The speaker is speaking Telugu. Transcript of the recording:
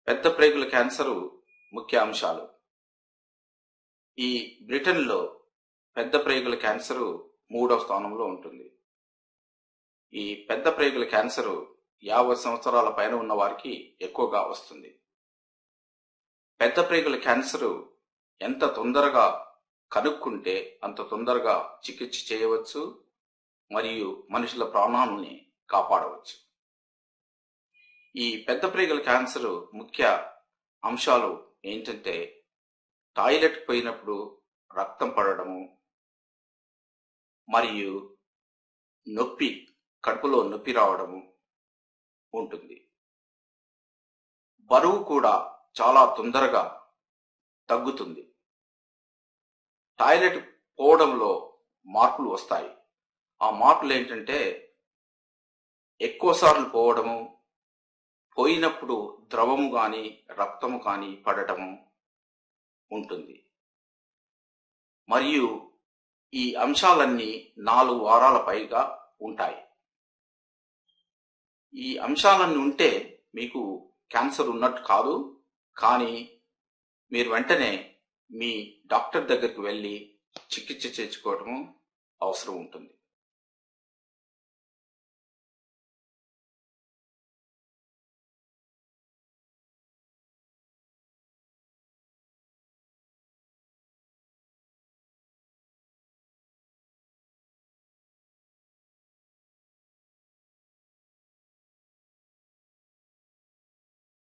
పెద్ద ప్రేగుల క్యాన్సరు ముఖ్య అంశాలు. ఈ బ్రిటన్లో పెద్ద ప్రేగుల క్యాన్సరు 3వ స్థానంలో ఉంటుంది. ఈ పెద్ద ప్రేగుల క్యాన్సరు 50 సంవత్సరాల పైన ఉన్న వారికి ఎక్కువగా వస్తుంది. పెద్ద ప్రేగుల క్యాన్సరు ఎంత తొందరగా కనుక్కుంటే అంత తొందరగా చికిత్స చేయవచ్చు మరియు మనుషుల ప్రాణాలని కాపాడవచ్చు. ఈ పెద్ద ప్రేగుల క్యాన్సరు ముఖ్య అంశాలు ఏంటంటే టాయిలెట్ పోయినప్పుడు రక్తం పడడము మరియు నొప్పి, కడుపులో నొప్పి రావడము ఉంటుంది. బరువు కూడా చాలా తొందరగా తగ్గుతుంది. టాయిలెట్ పోవడంలో మార్పులు వస్తాయి. ఆ మార్పులు ఏంటంటే ఎక్కువసార్లు పోవడము, పోయినప్పుడు ద్రవము కానీ రక్తము కానీ పడటము ఉంటుంది. మరియు ఈ అంశాలన్నీ 4 వారాల పైగా ఉంటాయి. ఈ అంశాలన్నీ ఉంటే మీకు క్యాన్సర్ ఉన్నట్టు కాదు, కానీ మీరు వెంటనే మీ డాక్టర్ దగ్గరికి వెళ్ళి చికిత్స చేయించుకోవడము అవసరం ఉంటుంది.